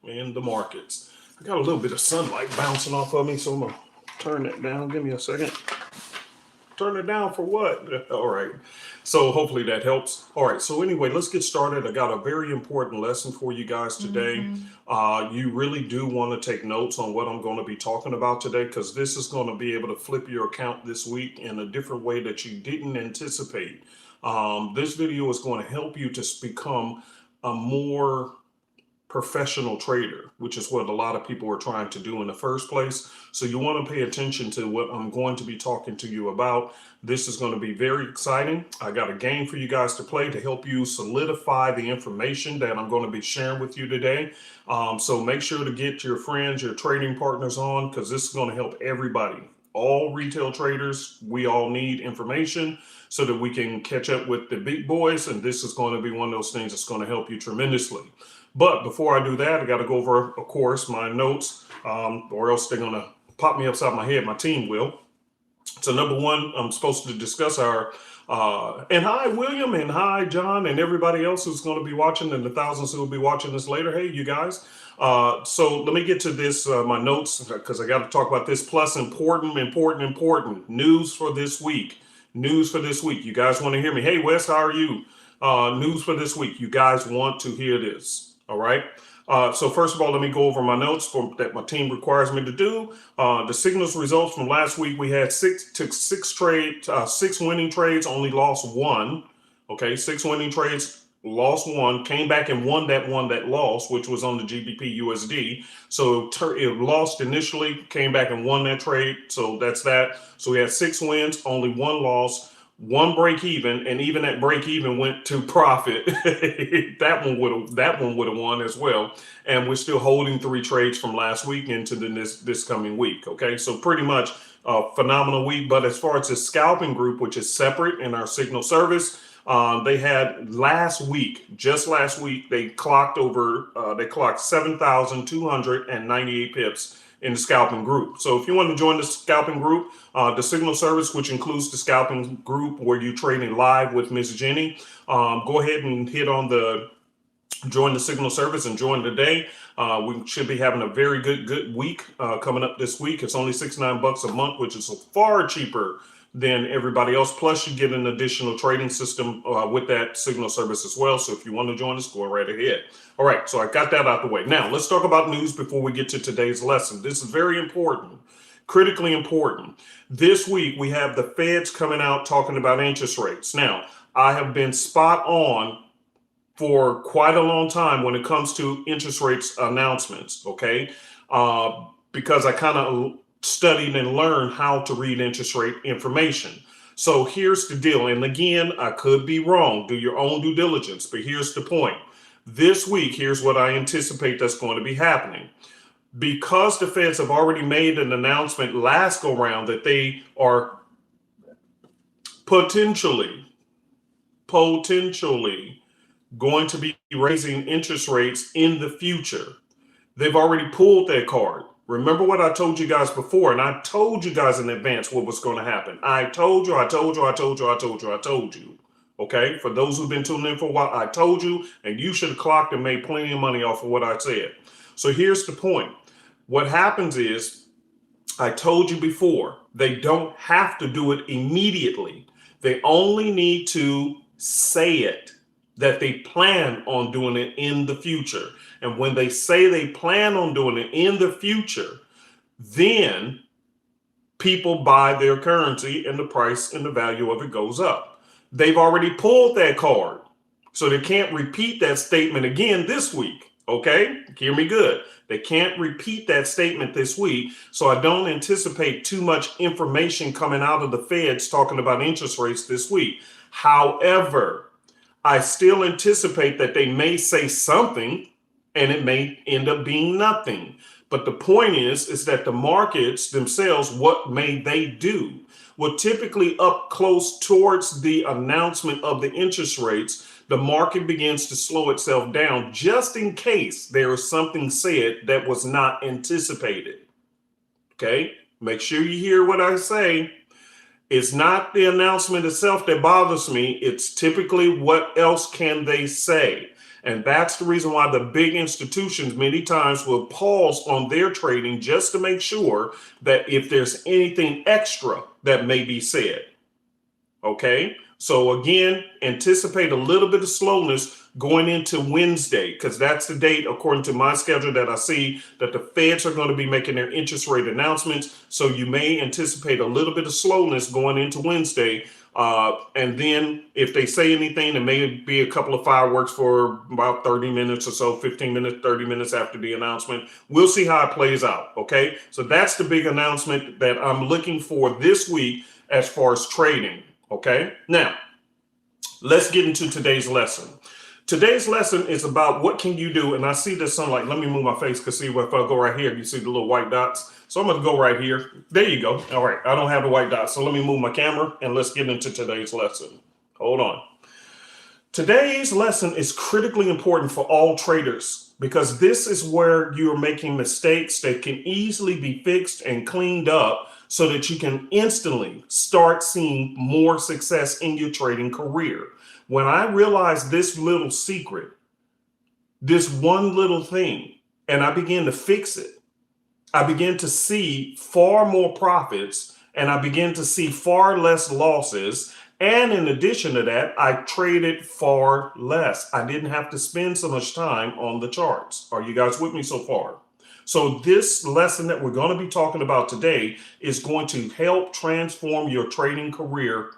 in the markets. I got a little bit of sunlight bouncing off of me, so I'm going to turn that down. Give me a second. Turn it down for what? All right. So hopefully that helps. All right. So anyway, let's get started. I got a very important lesson for you guys today. You really do want to take notes on what I'm going to be talking about today, because this is going to be able to flip your account this week in a different way that you didn't anticipate. This video is going to help you to become a more professional trader, which is what a lot of people are trying to do in the first place. So you want to pay attention to what I'm going to be talking to you about. This is going to be very exciting. I got a game for you guys to play to help you solidify the information that I'm going to be sharing with you today. So make sure to get your friends, your trading partners on, because this is going to help everybody. All retail traders, we all need information so that we can catch up with the big boys. And this is going to be one of those things that's going to help you tremendously. But before I do that, I got to go over, of course, my notes, or else they're going to pop me upside my head. My team will. So number one, I'm supposed to discuss our, and hi, William, and hi, John, and everybody else who's going to be watching, and the thousands who will be watching this later. Hey, you guys. So let me get to this, my notes, because I got to talk about this, plus important news for this week. News for this week. You guys want to hear me? Hey, Wes, how are you? News for this week. You guys want to hear this. All right. So first of all, let me go over my notes that my team requires me to do. The signals results from last week, we had six winning trades, only lost one. Okay, 6 winning trades, lost one, came back and won that lost, which was on the GBP USD. So it lost initially, came back and won that trade. So that's that. So we had 6 wins, only 1 loss. 1 break even, and even that break even went to profit. that one would have won as well. And we're still holding 3 trades from last week into this coming week. Okay, so pretty much a phenomenal week. But as far as the scalping group, which is separate in our signal service, they had just last week, they clocked 7,298 pips in the scalping group. So if you want to join the scalping group, the signal service, which includes the scalping group where you're trading live with Miss Jenny, go ahead and hit on the join the signal service and join today. We should be having a very good week coming up this week. It's only $69 a month, which is far cheaper than everybody else. Plus you get an additional trading system with that signal service as well. So if you want to join us, go right ahead. All right, so I got that out the way. Now let's talk about news before we get to today's lesson. This is very important, critically important. This week we have the Feds coming out talking about interest rates. Now, I have been spot on for quite a long time when it comes to interest rates announcements, okay? Because I kind of studied and learned how to read interest rate information. So here's the deal. And again, I could be wrong. Do your own due diligence. But here's the point. This week, here's what I anticipate that's going to be happening. Because the Feds have already made an announcement last go round that they are potentially going to be raising interest rates in the future. They've already pulled that card. Remember what I told you guys before, and I told you guys in advance what was going to happen. I told you. Okay, for those who've been tuning in for a while, I told you, and you should have clocked and made plenty of money off of what I said. So here's the point. What happens is, I told you before, they don't have to do it immediately. They only need to say it, that they plan on doing it in the future. And when they say they plan on doing it in the future, then people buy their currency and the price and the value of it goes up. They've already pulled that card, so they can't repeat that statement again this week. Okay, hear me good. They can't repeat that statement this week, so I don't anticipate too much information coming out of the Feds talking about interest rates this week. However, I still anticipate that they may say something and it may end up being nothing. But the point is that the markets themselves, what may they do? Well, typically up close towards the announcement of the interest rates, the market begins to slow itself down just in case there is something said that was not anticipated. Okay, make sure you hear what I say. It's not the announcement itself that bothers me. It's typically what else can they say. And that's the reason why the big institutions many times will pause on their trading just to make sure that if there's anything extra that may be said. Okay, so again, anticipate a little bit of slowness going into Wednesday, because that's the date, according to my schedule, that I see that the Feds are going to be making their interest rate announcements. So you may anticipate a little bit of slowness going into Wednesday. And then if they say anything, it may be a couple of fireworks for about 30 minutes or so, 15 minutes, 30 minutes after the announcement. We'll see how it plays out. Okay, so that's the big announcement that I'm looking for this week as far as trading. Okay, now let's get into today's lesson. Today's lesson is about what can you do, and I see the sunlight. Let me move my face because see if I go right here, you see the little white dots. So I'm going to go right here. There you go. All right, I don't have the white dots, so let me move my camera and let's get into today's lesson. Hold on. Today's lesson is critically important for all traders because this is where you're making mistakes that can easily be fixed and cleaned up so that you can instantly start seeing more success in your trading career. When I realized this little secret, this one little thing, and I began to fix it, I began to see far more profits and I began to see far less losses. And in addition to that, I traded far less. I didn't have to spend so much time on the charts. Are you guys with me so far? So this lesson that we're going to be talking about today is going to help transform your trading career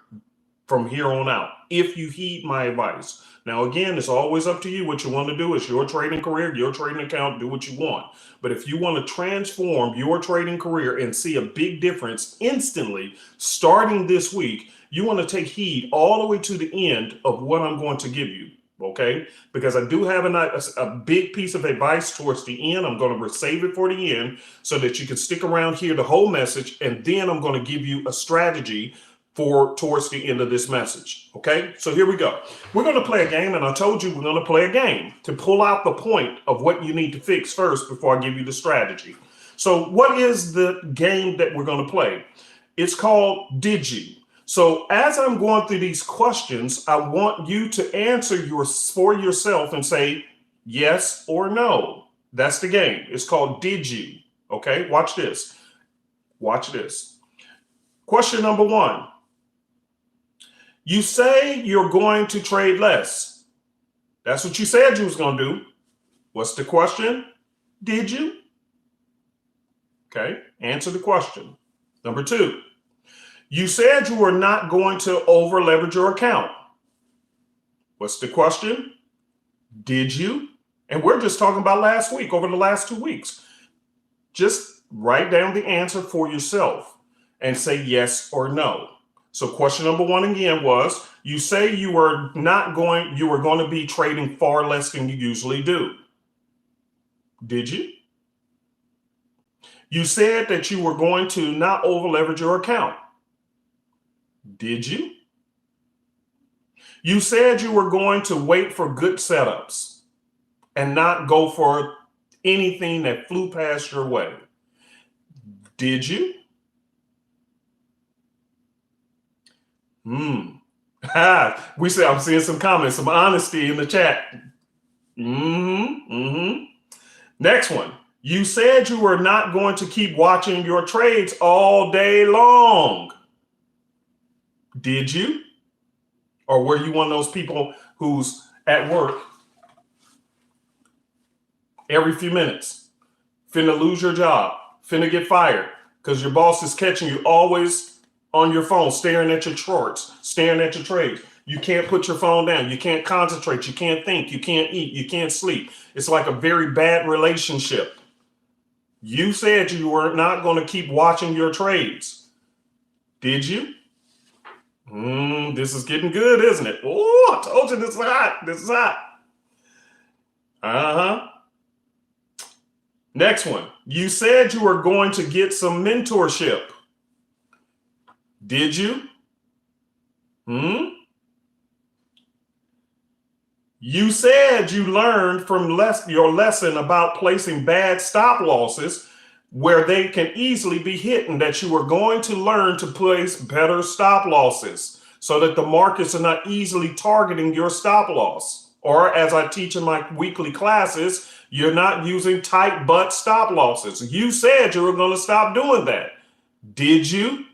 from here on out, if you heed my advice. Now, again, it's always up to you what you want to do. It's your trading career, your trading account, do what you want. But if you want to transform your trading career and see a big difference instantly, starting this week, you want to take heed all the way to the end of what I'm going to give you. Okay, because I do have a big piece of advice towards the end. I'm going to save it for the end so that you can stick around here the whole message. And then I'm going to give you a strategy for towards the end of this message. Okay, so here we go. We're going to play a game, and I told you we're going to play a game to pull out the point of what you need to fix first before I give you the strategy. So what is the game that we're going to play? It's called Did You? So as I'm going through these questions, I want you to answer for yourself and say yes or no. That's the game. It's called Did You? Okay, watch this. Watch this. Question number 1. You say you're going to trade less. That's what you said you was going to do. What's the question? Did you? Okay, answer the question. Number 2. You said you were not going to over leverage your account. What's the question? Did you? And we're just talking about last week, over the last 2 weeks. Just write down the answer for yourself and say yes or no. So question number 1 again was, you say you were going to be trading far less than you usually do. Did you? You said that you were going to not over leverage your account. Did you? You said you were going to wait for good setups and not go for anything that flew past your way. Did you? I'm seeing some comments, some honesty in the chat. Next one. You said you were not going to keep watching your trades all day long. Did you? Or were you one of those people who's at work every few minutes, finna lose your job, finna get fired because your boss is catching you always on your phone, staring at your charts, staring at your trades. You can't put your phone down. You can't concentrate. You can't think. You can't eat. You can't sleep. It's like a very bad relationship. You said you were not going to keep watching your trades. Did you? This is getting good, isn't it? Oh, I told you this is hot. This is hot. Next one. You said you were going to get some mentorship. Did you? You said you learned from your lesson about placing bad stop losses where they can easily be hit, and that you were going to learn to place better stop losses so that the markets are not easily targeting your stop loss. Or as I teach in my weekly classes, you're not using tight butt stop losses. You said you were going to stop doing that. Did you?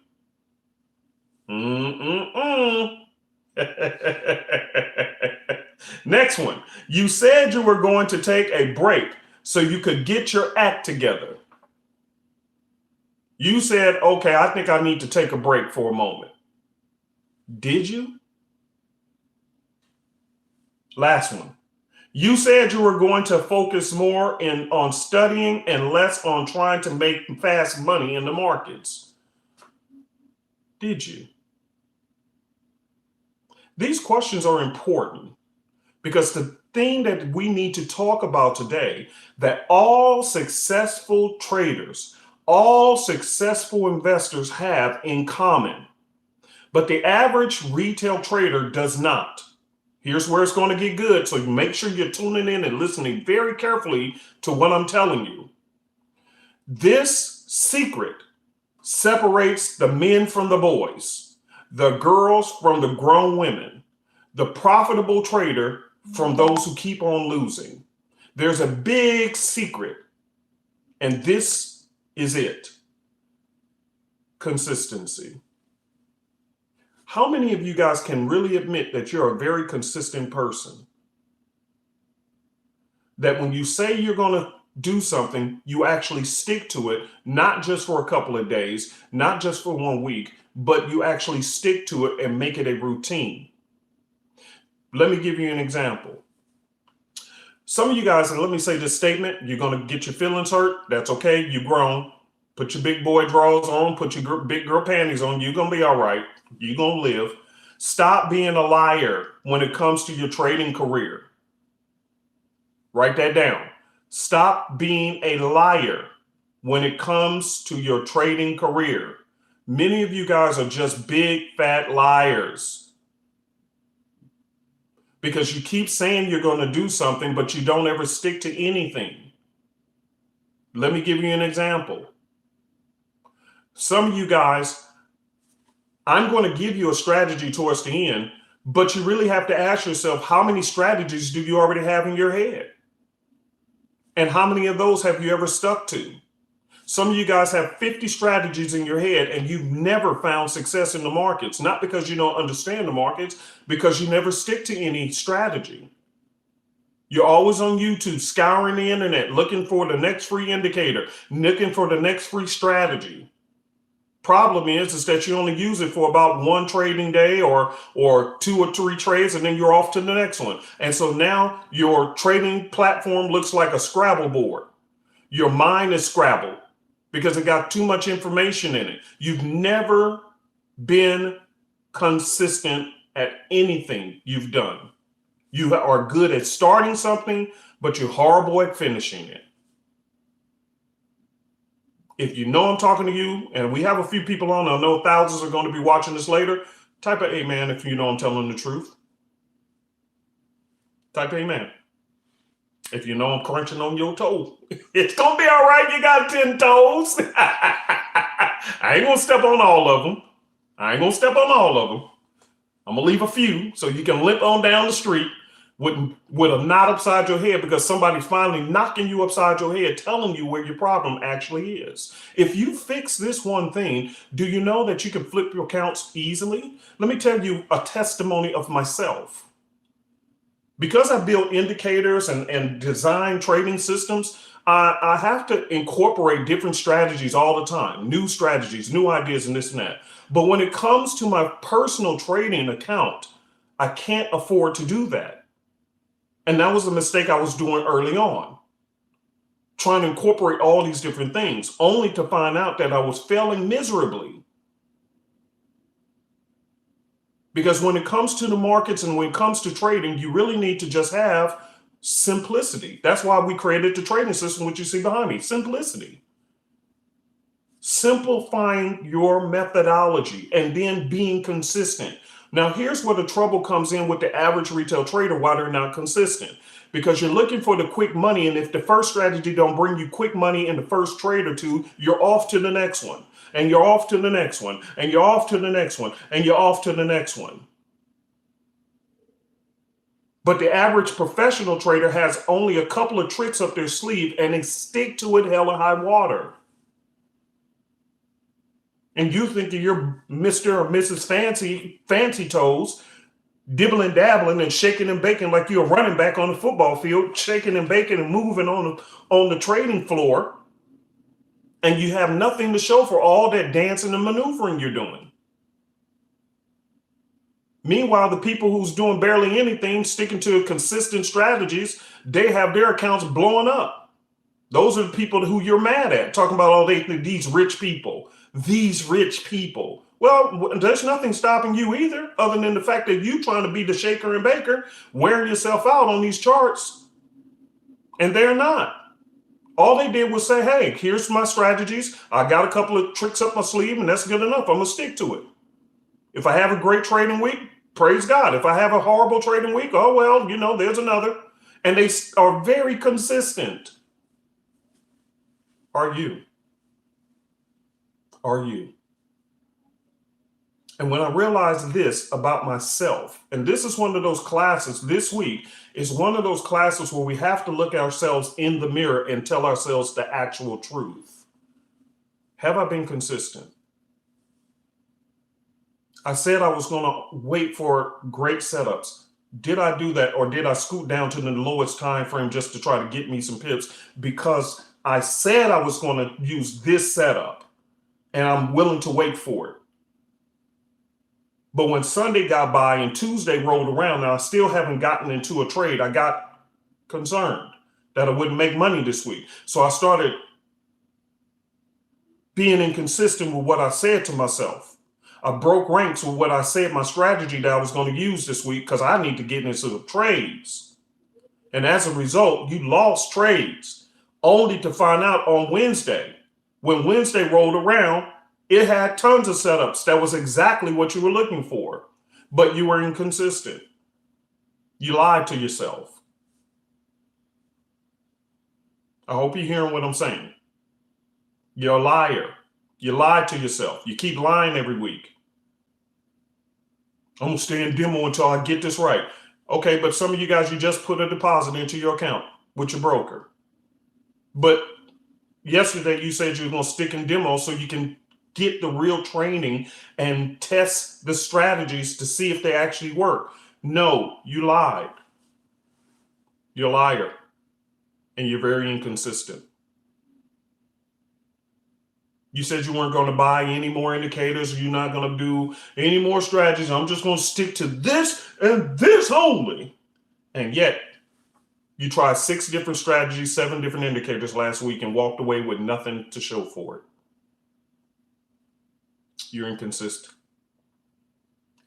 Next one. You said you were going to take a break so you could get your act together. You said, okay, I think I need to take a break for a moment. Did you? Last one. You said you were going to focus more on studying and less on trying to make fast money in the markets. Did you? These questions are important because the thing that we need to talk about today, that all successful traders, all successful investors have in common, but the average retail trader does not. Here's where it's going to get good. So make sure you're tuning in and listening very carefully to what I'm telling you. This secret separates the men from the boys, the girls from the grown women, the profitable trader from those who keep on losing. There's a big secret, and this is it. Consistency. How many of you guys can really admit that you're a very consistent person? That when you say you're going to do something, you actually stick to it, not just for a couple of days, not just for 1 week, but you actually stick to it and make it a routine. Let me give you an example. Some of you guys, and let me say this statement, you're going to get your feelings hurt. That's okay. You're grown. Put your big boy drawers on, put your big girl panties on. You're going to be all right. You're going to live. Stop being a liar when it comes to your trading career. Write that down. Stop being a liar when it comes to your trading career. Many of you guys are just big, fat liars because you keep saying you're going to do something, but you don't ever stick to anything. Let me give you an example. Some of you guys, I'm going to give you a strategy towards the end, but you really have to ask yourself, how many strategies do you already have in your head? And how many of those have you ever stuck to? Some of you guys have 50 strategies in your head and you've never found success in the markets, not because you don't understand the markets, because you never stick to any strategy. You're always on YouTube, scouring the internet, looking for the next free indicator, looking for the next free strategy. Problem is that you only use it for about 1 trading day or 2 or 3 trades, and then you're off to the next one. And so now your trading platform looks like a Scrabble board. Your mind is scrabbled because it got too much information in it. You've never been consistent at anything you've done. You are good at starting something, but you're horrible at finishing it. If you know I'm talking to you, and we have a few people on, I know thousands are going to be watching this later, type a amen if you know I'm telling the truth. Type amen. If you know I'm crunching on your toe, it's going to be all right. You got 10 toes. I ain't going to step on all of them. I'm going to leave a few so you can limp on down the street with a knot upside your head because somebody's finally knocking you upside your head, telling you where your problem actually is. If you fix this one thing, do you know that you can flip your accounts easily? Let me tell you a testimony of myself. Because I build indicators and design trading systems, I have to incorporate different strategies all the time, new strategies, new ideas, and this and that. But when it comes to my personal trading account, I can't afford to do that. And that was a mistake I was doing early on, trying to incorporate all these different things, only to find out that I was failing miserably. Because when it comes to the markets and when it comes to trading, you really need to just have simplicity. That's why we created the trading system, which you see behind me, simplicity. Simplifying your methodology and then being consistent. Now, here's where the trouble comes in with the average retail trader, why they're not consistent. Because you're looking for the quick money, and if the first strategy don't bring you quick money in the first trade or two, you're off to the next one, and you're off to the next one, and you're off to the next one, and you're off to the next one. But the average professional trader has only a couple of tricks up their sleeve and they stick to it hell or high water. And you think that you're Mr. or Mrs. Fancy Toes, dibbling, dabbling, and shaking and baking like you're a running back on the football field, shaking and baking and moving on the trading floor. And you have nothing to show for all that dancing and maneuvering you're doing. Meanwhile, the people who's doing barely anything, sticking to consistent strategies, they have their accounts blowing up. Those are the people who you're mad at, talking about these rich people. These rich people. Well, there's nothing stopping you either, other than the fact that you trying to be the shaker and baker, wearing yourself out on these charts, and they're not. All they did was say, hey, here's my strategies. I got a couple of tricks up my sleeve, and that's good enough. I'm going to stick to it. If I have a great trading week, praise God. If I have a horrible trading week, oh, well, there's another. And they are very consistent. Are you? Are you? And when I realized this about myself, and this is one of those classes this week, is one of those classes where we have to look ourselves in the mirror and tell ourselves the actual truth. Have I been consistent? I said I was going to wait for great setups. Did I do that, or did I scoot down to the lowest time frame just to try to get me some pips? Because I said I was going to use this setup, and I'm willing to wait for it. But when Sunday got by and Tuesday rolled around, now I still haven't gotten into a trade. I got concerned that I wouldn't make money this week. So I started being inconsistent with what I said to myself. I broke ranks with what I said, my strategy that I was going to use this week, because I need to get into the trades. And as a result, you lost trades, only to find out on Wednesday. When Wednesday rolled around, it had tons of setups. That was exactly what you were looking for, but you were inconsistent. You lied to yourself. I hope you're hearing what I'm saying. You're a liar. You lied to yourself. You keep lying every week. I'm going to stay in demo until I get this right. Okay, but some of you guys, you just put a deposit into your account with your broker. But yesterday you said you were going to stick in demo so you can get the real training and test the strategies to see if they actually work. No, you lied. You're a liar. And you're very inconsistent. You said you weren't going to buy any more indicators. You're not going to do any more strategies. I'm just going to stick to this and this only. And yet, you tried 6 different strategies, 7 different indicators last week and walked away with nothing to show for it. You're inconsistent.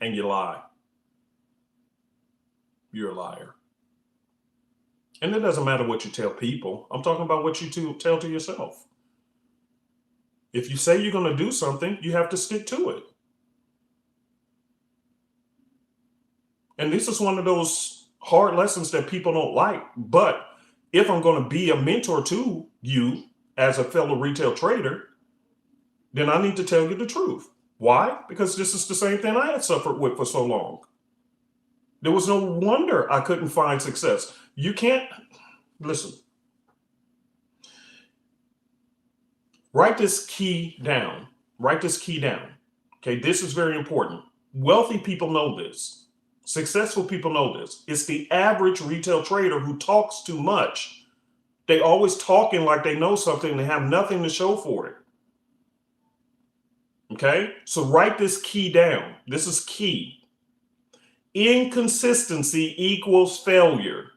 And you lie. You're a liar. And it doesn't matter what you tell people. I'm talking about what you tell to yourself. If you say you're going to do something, you have to stick to it. And this is one of those hard lessons that people don't like. But if I'm going to be a mentor to you as a fellow retail trader, then I need to tell you the truth. Why? Because this is the same thing I had suffered with for so long. There was no wonder I couldn't find success. You can't, listen. Write this key down. Write this key down. Okay, this is very important. Wealthy people know this. Successful people know this. It's the average retail trader who talks too much. They always talking like they know something and they have nothing to show for it. Okay, so write this key down. This is key. Inconsistency equals failure.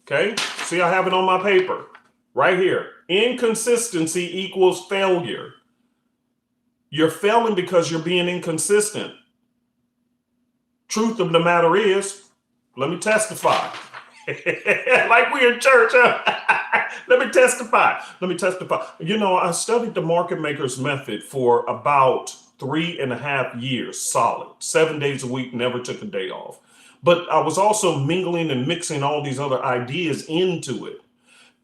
Okay, see, I have it on my paper right here. Inconsistency equals failure. You're failing because you're being inconsistent. Truth of the matter is, let me testify. Like we in church, huh? Let me testify. Let me testify. You know, I studied the market maker's method for about 3.5 years solid, 7 days a week, never took a day off. But I was also mingling and mixing all these other ideas into it.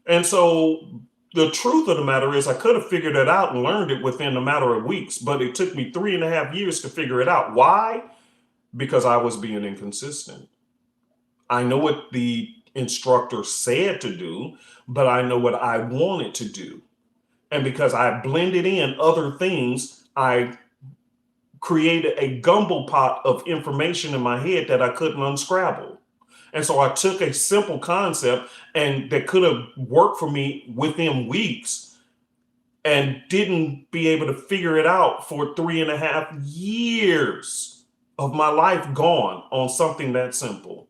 And so the truth of the matter is I could have figured it out and learned it within a matter of weeks, but it took me 3.5 years to figure it out. Why? Because I was being inconsistent. I know what the instructor said to do, but I know what I wanted to do. And because I blended in other things, I created a gumbo pot of information in my head that I couldn't unscramble. And so I took a simple concept and that could have worked for me within weeks and didn't be able to figure it out for 3.5 years of my life gone on something that simple.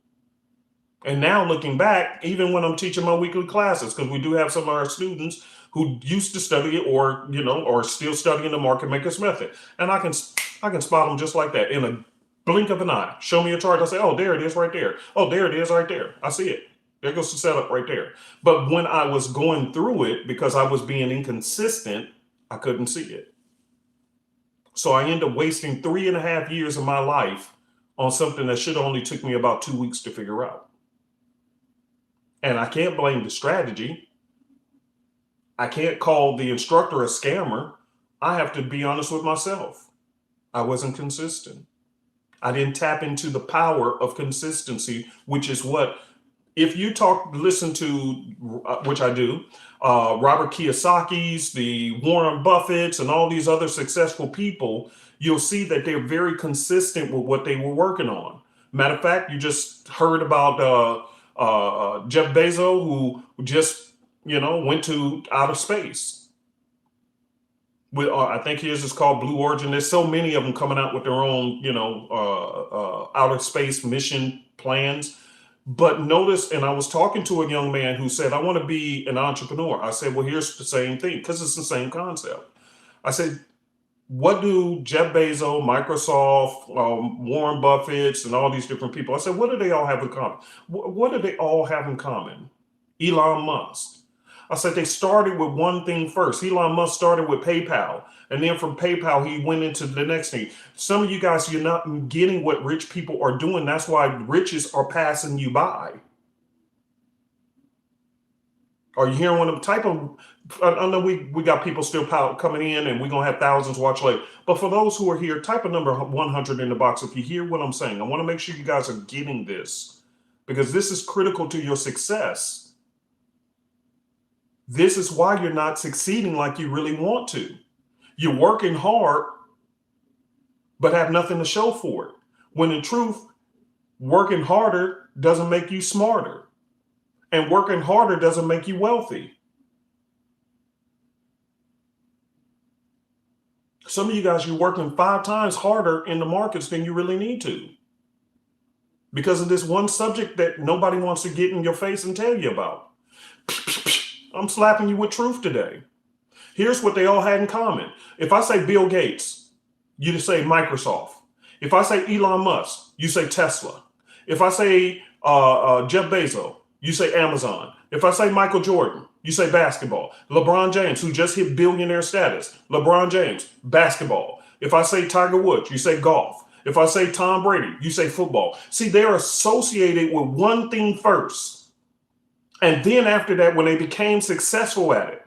And now looking back, even when I'm teaching my weekly classes, because we do have some of our students who used to study it or, or still studying the market makers method. And I can spot them just like that in a blink of an eye. Show me a chart. I say, oh, there it is right there. Oh, there it is right there. I see it. There goes the setup right there. But when I was going through it, because I was being inconsistent, I couldn't see it. So I ended up wasting 3.5 years of my life on something that should only took me about 2 weeks to figure out. And I can't blame the strategy. I can't call the instructor a scammer. I have to be honest with myself. I wasn't consistent. I didn't tap into the power of consistency, which is what, if you listen to, which I do, Robert Kiyosaki's, the Warren Buffett's, and all these other successful people, you'll see that they're very consistent with what they were working on. Matter of fact, you just heard about Jeff Bezos, who just, went to outer space. I think his is called Blue Origin. There's so many of them coming out with their own, outer space mission plans. But notice, and I was talking to a young man who said, I want to be an entrepreneur. I said, well, here's the same thing, because it's the same concept. I said, what do Jeff Bezos, Microsoft, Warren Buffett's, and all these different people, I said, what do they all have in common? What do they all have in common? Elon Musk. I said, they started with one thing first. Elon Musk started with PayPal. And then from PayPal, he went into the next thing. Some of you guys, you're not getting what rich people are doing. That's why riches are passing you by. Are you hearing what I'm type of? I know we got people still coming in and we're going to have thousands watch later. But for those who are here, type a number 100 in the box if you hear what I'm saying. I want to make sure you guys are getting this, because this is critical to your success. This is why you're not succeeding like you really want to. You're working hard, but have nothing to show for it. When in truth, working harder doesn't make you smarter. And working harder doesn't make you wealthy. Some of you guys, you're working 5 times harder in the markets than you really need to, because of this one subject that nobody wants to get in your face and tell you about. I'm slapping you with truth today. Here's what they all had in common. If I say Bill Gates, you just say Microsoft. If I say Elon Musk, you say Tesla. If I say Jeff Bezos, you say Amazon. If I say Michael Jordan, you say basketball. LeBron James, who just hit billionaire status. LeBron James, basketball. If I say Tiger Woods, you say golf. If I say Tom Brady, you say football. See, they're associated with one thing first. And then after that, when they became successful at it,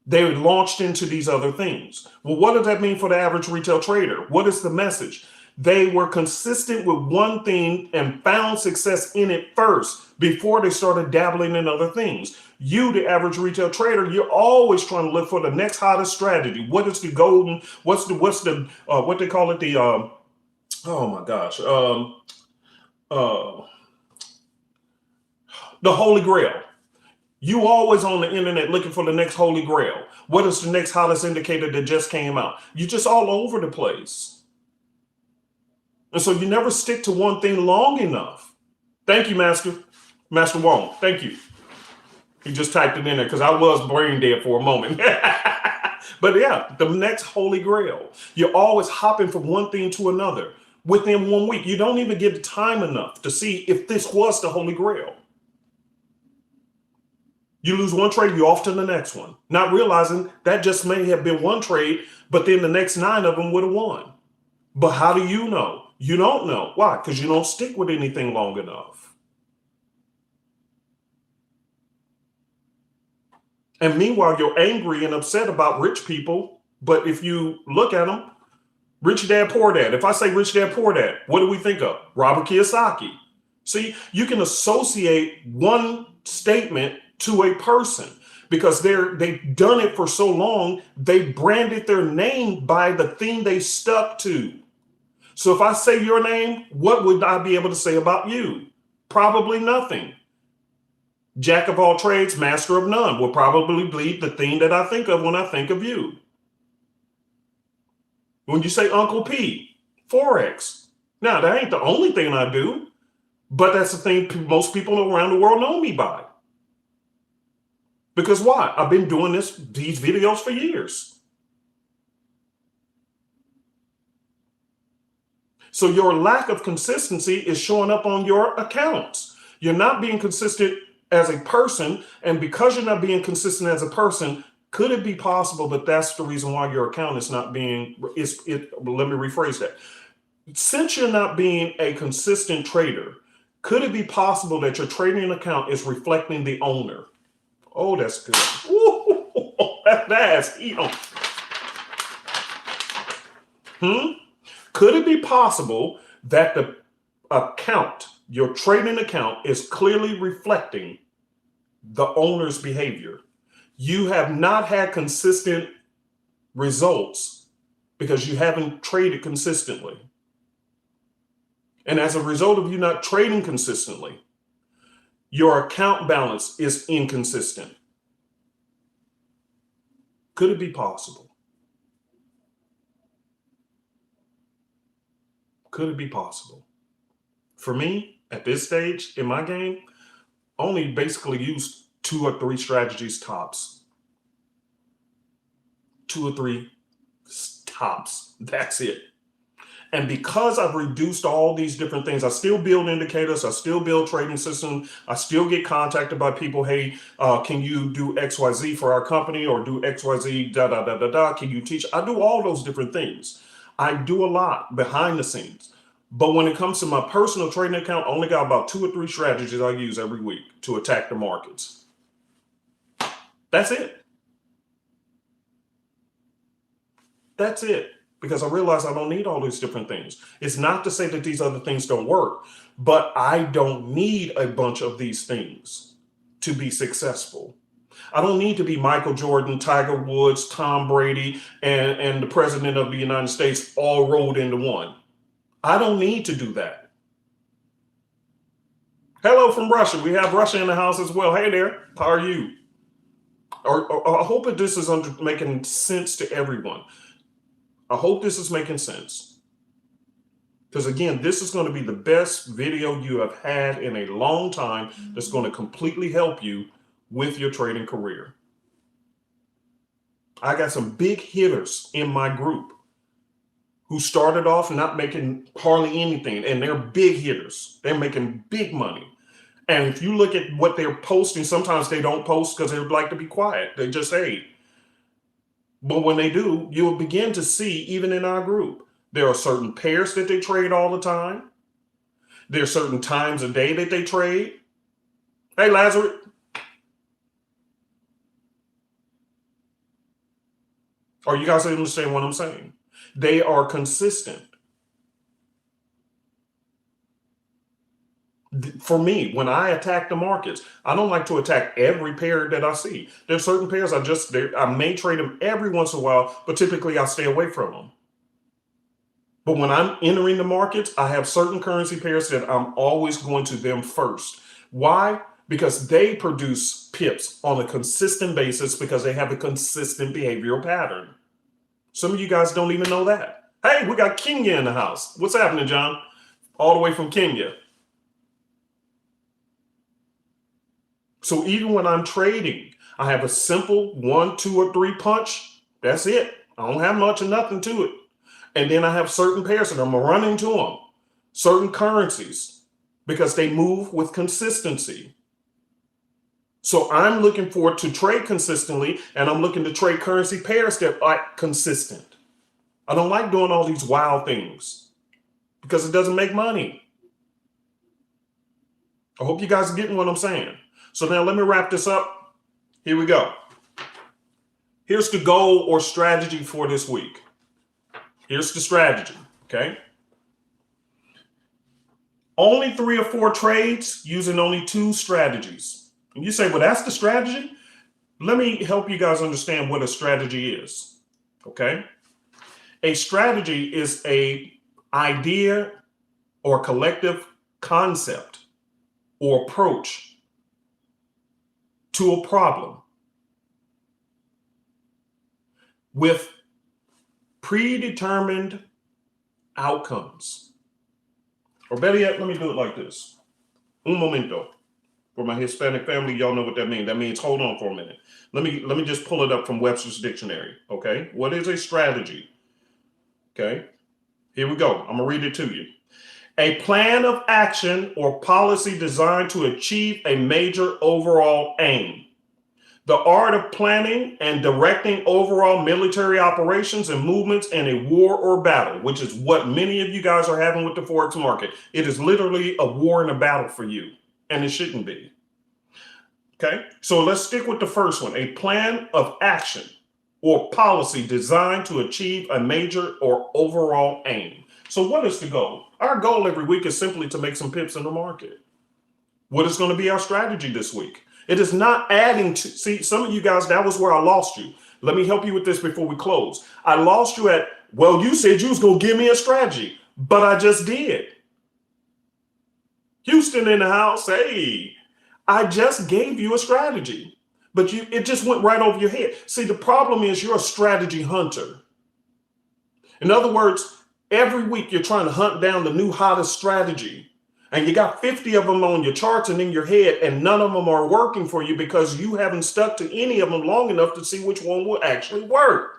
they launched into these other things. Well, what does that mean for the average retail trader? What is the message? They were consistent with one thing and found success in it first before they started dabbling in other things. You, the average retail trader, you're always trying to look for the next hottest strategy. What is the golden, what they call it? The, oh my gosh. The Holy Grail. You always on the internet looking for the next Holy Grail. What is the next hottest indicator that just came out? You're just all over the place. And so you never stick to one thing long enough. Thank you, Master Wong. Thank you. He just typed it in there because I was brain dead for a moment. But yeah, the next Holy Grail. You're always hopping from one thing to another within 1 week. You don't even get time enough to see if this was the Holy Grail. You lose one trade, you're off to the next one, not realizing that just may have been one trade, but then the next 9 of them would have won. But how do you know? You don't know. Why? Because you don't stick with anything long enough. And meanwhile, you're angry and upset about rich people. But if you look at them, rich dad, poor dad. If I say rich dad, poor dad, what do we think of? Robert Kiyosaki. See, you can associate one statement to a person because they've done it for so long, they branded their name by the thing they stuck to. So if I say your name, what would I be able to say about you? Probably nothing. Jack of all trades, master of none will probably be the thing that I think of when I think of you. When you say Uncle P, Forex. Now, that ain't the only thing I do, but that's the thing most people around the world know me by. Because why? I've been doing these videos for years. So your lack of consistency is showing up on your accounts. You're not being consistent as a person, and because you're not being consistent as a person, could it be possible that that's the reason why your account is not being, let me rephrase that. Since you're not being a consistent trader, could it be possible that your trading account is reflecting the owner? Oh, that's good. Ooh, that's, Could it be possible that the account, your trading account, is clearly reflecting the owner's behavior? You have not had consistent results because you haven't traded consistently. And as a result of you not trading consistently, your account balance is inconsistent. Could it be possible? Could it be possible? For me, at this stage in my game, only basically use 2 or 3 strategies tops. 2 or 3 tops. That's it. And because I've reduced all these different things, I still build indicators, I still build trading systems, I still get contacted by people, hey, can you do XYZ for our company, or do XYZ, can you teach? I do all those different things. I do a lot behind the scenes. But when it comes to my personal trading account, I only got about 2 or 3 strategies I use every week to attack the markets. That's it. That's it. Because I realize I don't need all these different things. It's not to say that these other things don't work, but I don't need a bunch of these things to be successful. I don't need to be Michael Jordan, Tiger Woods, Tom Brady, and the president of the United States all rolled into one. I don't need to do that. Hello from Russia. We have Russia in the house as well. Hey there. How are you? I hope that this is making sense to everyone. I hope this is making sense. Because again, this is going to be the best video you have had in a long time that's going to completely help you with your trading career. I got some big hitters in my group who started off not making hardly anything, and they're big hitters. They're making big money. And if you look at what they're posting, sometimes they don't post because they would like to be quiet. They just say, but when they do, you'll begin to see, even in our group, there are certain pairs that they trade all the time. There are certain times a day that they trade. Hey, Lazarus. Are you guys understand what I'm saying? They are consistent. For me, when I attack the markets, I don't like to attack every pair that I see. There's certain pairs I may trade them every once in a while, but typically I stay away from them. But when I'm entering the markets, I have certain currency pairs that I'm always going to them first. Why? Because they produce pips on a consistent basis because they have a consistent behavioral pattern. Some of you guys don't even know that. Hey, we got Kenya in the house. What's happening, John? All the way from Kenya. So even when I'm trading, I have a simple 1, 2, or 3 punch. That's it. I don't have much or nothing to it. And then I have certain pairs that I'm running to them, certain currencies, because they move with consistency. So I'm looking for to trade consistently, and I'm looking to trade currency pairs that are consistent. I don't like doing all these wild things because it doesn't make money. I hope you guys are getting what I'm saying. So now let me wrap this up. Here we go. Here's the goal or strategy for this week. Here's the strategy, okay? Only 3 or 4 trades using only 2 strategies. And you say, well, that's the strategy? Let me help you guys understand what a strategy is, okay? A strategy is a idea or collective concept or approach to a problem with predetermined outcomes. Or better yet, let me do it like this. Un momento. For my Hispanic family, y'all know what that means. That means hold on for a minute. Let me just pull it up from Webster's dictionary, okay? What is a strategy? Okay, here we go. I'm gonna read it to you. A plan of action or policy designed to achieve a major overall aim. The art of planning and directing overall military operations and movements in a war or battle, which is what many of you guys are having with the Forex market. It is literally a war and a battle for you, and it shouldn't be. Okay, so let's stick with the first one. A plan of action or policy designed to achieve a major or overall aim. So what is the goal? Our goal every week is simply to make some pips in the market. What is going to be our strategy this week? It is not adding to, see, some of you guys, that was where I lost you. Let me help you with this before we close. I lost you at, well, you said you was going to give me a strategy, but I just did. Houston in the house, hey, I just gave you a strategy, but it just went right over your head. See, the problem is you're a strategy hunter. In other words, every week you're trying to hunt down the new hottest strategy, and you got 50 of them on your charts and in your head, and none of them are working for you because you haven't stuck to any of them long enough to see which one will actually work.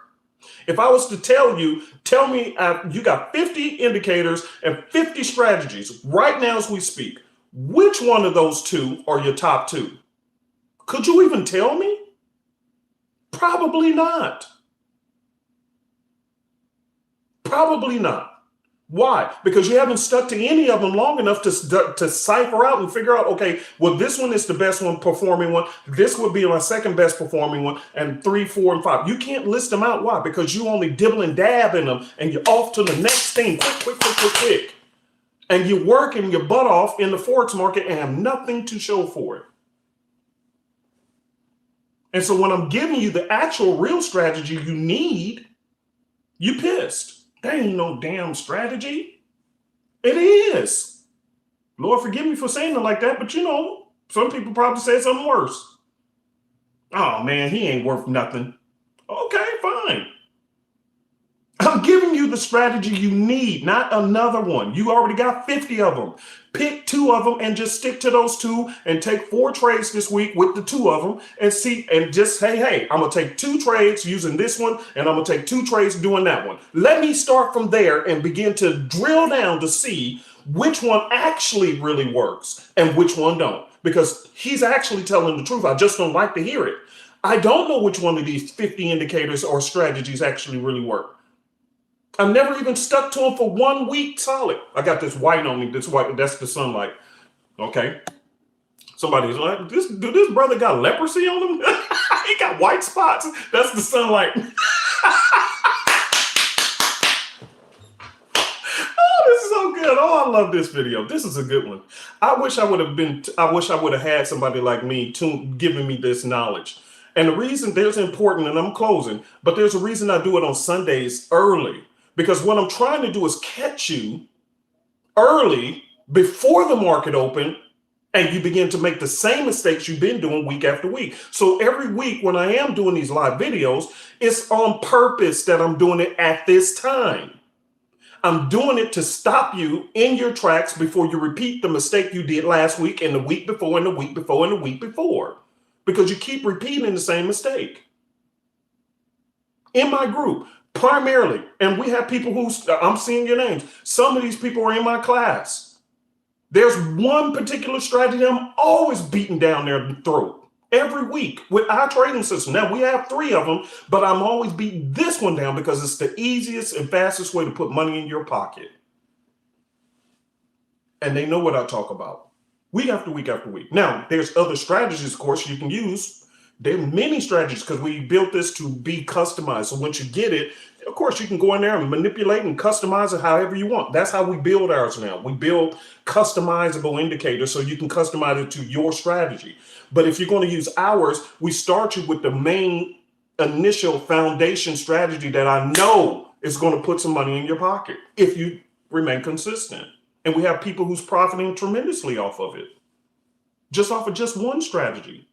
If I was to tell you, tell me you got 50 indicators and 50 strategies right now as we speak, which one of those 2 are your top 2? Could you even tell me? Probably not. Probably not. Why? Because you haven't stuck to any of them long enough to cipher out and figure out, okay, well, this one is the best one performing one. This would be my second best performing one, and 3, 4, and 5. You can't list them out. Why? Because you only dibble and dab in them, and you're off to the next thing. Quick. And you're working your butt off in the Forex market and have nothing to show for it. And so when I'm giving you the actual real strategy you need, you pissed. That ain't no damn strategy. It is. Lord, forgive me for saying it like that, but you know, some people probably say something worse. Oh man, he ain't worth nothing. Okay, fine. I'm giving you the strategy you need, not another one. You already got 50 of them. Pick 2 of them and just stick to those 2 and take 4 trades this week with the 2 of them and see, and just say, hey, I'm going to take 2 trades using this one and I'm going to take 2 trades doing that one. Let me start from there and begin to drill down to see which one actually really works and which one don't, because he's actually telling the truth. I just don't like to hear it. I don't know which one of these 50 indicators or strategies actually really work. I've never even stuck to them for 1 week solid. I got this white on me. This white, that's the sunlight. Okay. Somebody's like, this brother got leprosy on him? He got white spots. That's the sunlight. Oh, this is so good. Oh, I love this video. This is a good one. I wish I would have had somebody like me giving me this knowledge. And the reason there's important, and I'm closing, but there's a reason I do it on Sundays early. Because what I'm trying to do is catch you early before the market open, and you begin to make the same mistakes you've been doing week after week. So every week when I am doing these live videos, it's on purpose that I'm doing it at this time. I'm doing it to stop you in your tracks before you repeat the mistake you did last week and the week before and the week before and the week before, because you keep repeating the same mistake. In my group, primarily, and we have people who, I'm seeing your names. Some of these people are in my class. There's one particular strategy I'm always beating down their throat every week with our trading system. Now we have 3 of them, but I'm always beating this one down because it's the easiest and fastest way to put money in your pocket. And they know what I talk about week after week after week. Now, there's other strategies, of course, you can use. There are many strategies because we built this to be customized. So once you get it, Of course, you can go in there and manipulate and customize it however you want. That's how we build ours now. We build customizable indicators so you can customize it to your strategy. But if you're going to use ours, we start you with the main initial foundation strategy that I know is going to put some money in your pocket if you remain consistent. And we have people who's profiting tremendously off of it, just off of just one strategy.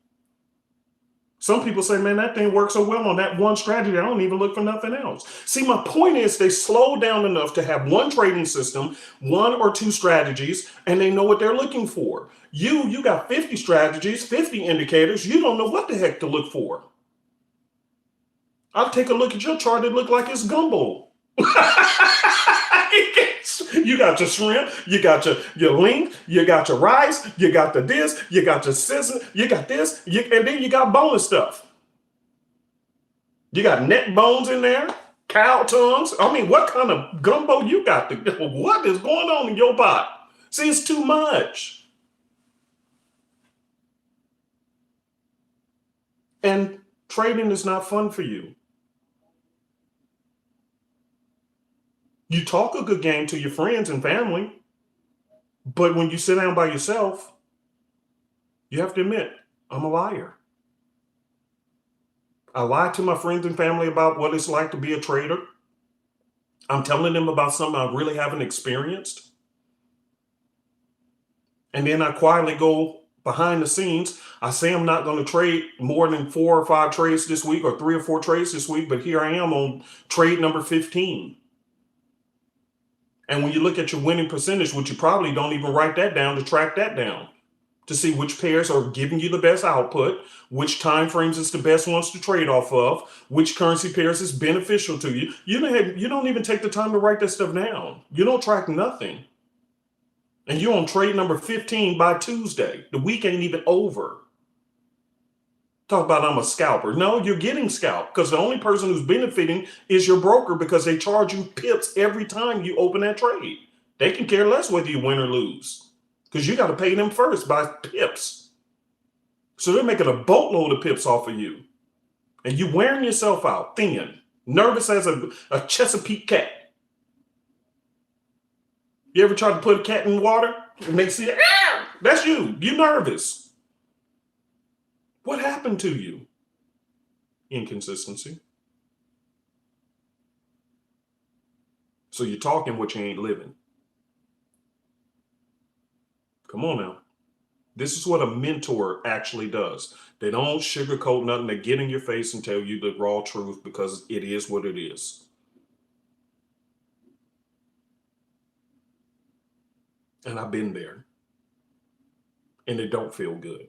Some people say, man, that thing works so well on that one strategy, I don't even look for nothing else. See, my point is they slow down enough to have one trading system, one or two strategies, and they know what they're looking for. You got 50 strategies, 50 indicators. You don't know what the heck to look for. I'll take a look at your chart. It look like it's gumbo. You got your shrimp, you got your link, you got your rice, you got the this, you got your sizzle, you got this, and then you got bonus stuff. You got neck bones in there, cow tongues. I mean, what kind of gumbo you got? What is going on in your pot? See, it's too much. And trading is not fun for you. You talk a good game to your friends and family, but when you sit down by yourself, you have to admit, I'm a liar. I lie to my friends and family about what it's like to be a trader. I'm telling them about something I really haven't experienced. And then I quietly go behind the scenes. I say I'm not going to trade more than 4 or 5 trades this week or 3 or 4 trades this week, but here I am on trade number 15. And when you look at your winning percentage, which you probably don't even write that down to track that down, to see which pairs are giving you the best output, which time frames is the best ones to trade off of, which currency pairs is beneficial to you. You don't even take the time to write that stuff down. You don't track nothing. And you're on trade number 15 by Tuesday. The week ain't even over. Talk about I'm a scalper. No, you're getting scalped because the only person who's benefiting is your broker because they charge you pips every time you open that trade. They can care less whether you win or lose because you got to pay them first by pips. So they're making a boatload of pips off of you. And you wearing yourself out, thin, nervous as a Chesapeake cat. You ever tried to put a cat in water and they see it? That's you. You're nervous. What happened to you? Inconsistency. So you're talking what you ain't living. Come on now. This is what a mentor actually does. They don't sugarcoat nothing. They get in your face and tell you the raw truth because it is what it is. And I've been there. And it don't feel good.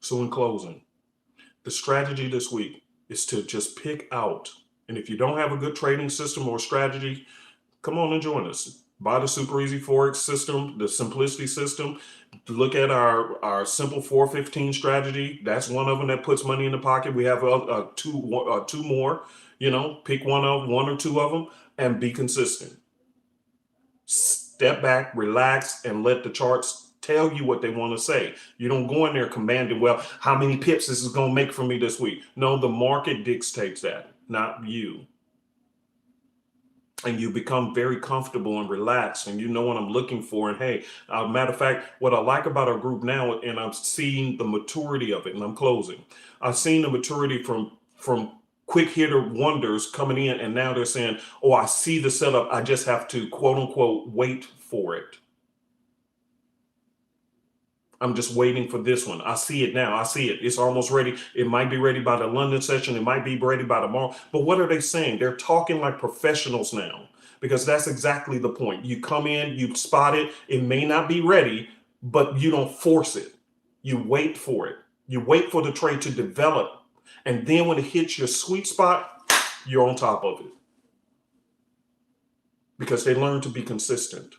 So in closing, the strategy this week is to just pick out. And if you don't have a good trading system or strategy, come on and join us. Buy the Super Easy Forex system, the Simplicity system. Look at our Simple 415 strategy. That's one of them that puts money in the pocket. We have two more. Pick one or two of them and be consistent. Step back, relax, and let the charts tell you what they want to say. You don't go in there commanding, well, how many pips this is going to make for me this week. No, the market dictates that, not you. And you become very comfortable and relaxed and you know what I'm looking for. And hey, matter of fact, what I like about our group now, and I'm seeing the maturity of it, and I'm closing. I've seen the maturity from quick hitter wonders coming in, and now they're saying, oh, I see the setup. I just have to, quote unquote, wait for it. I'm just waiting for this one. I see it now. I see it. It's almost ready. It might be ready by the London session. It might be ready by tomorrow. But what are they saying? They're talking like professionals now, because that's exactly the point. You come in, you spot it. It may not be ready, but you don't force it. You wait for it. You wait for the trade to develop. And then when it hits your sweet spot, you're on top of it. Because they learn to be consistent.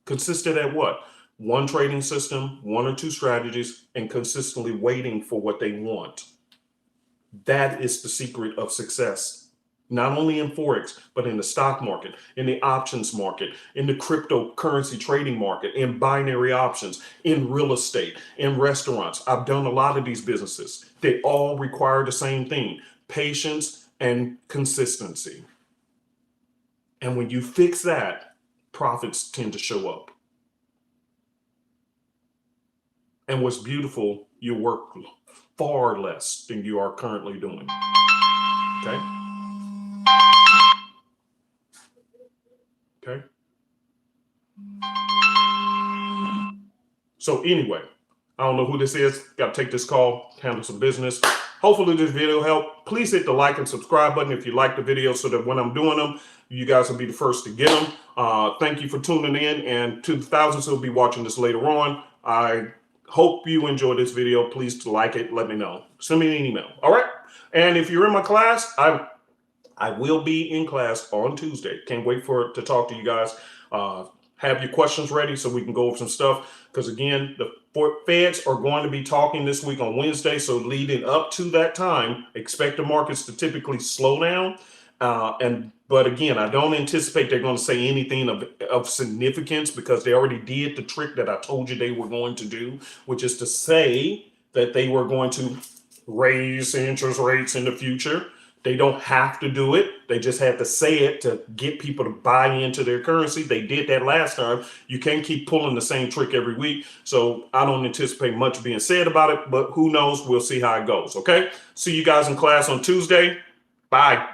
Consistent at what? One trading system, 1 or 2 strategies, and consistently waiting for what they want. That is the secret of success, not only in Forex, but in the stock market, in the options market, in the cryptocurrency trading market, in binary options, in real estate, in restaurants. I've done a lot of these businesses. They all require the same thing: patience, and consistency. And when you fix that, profits tend to show up. And what's beautiful, you work far less than you are currently doing. Okay? Okay? So anyway, I don't know who this is. Got to take this call, handle some business. Hopefully this video helped. Please hit the like and subscribe button if you like the video so that when I'm doing them, you guys will be the first to get them. Thank you for tuning in, and to the thousands who will be watching this later on, I hope you enjoy this video. Please like it. Let me know. Send me an email. All right. And if you're in my class, I will be in class on Tuesday. Can't wait to talk to you guys. Have your questions ready so we can go over some stuff. Because again, the Feds are going to be talking this week on Wednesday. So leading up to that time, expect the markets to typically slow down. But again, I don't anticipate they're going to say anything of significance, because they already did the trick that I told you they were going to do, which is to say that they were going to raise interest rates in the future. They don't have to do it. They just have to say it to get people to buy into their currency. They did that last time. You can't keep pulling the same trick every week. So I don't anticipate much being said about it, but who knows? We'll see how it goes. Okay. See you guys in class on Tuesday. Bye.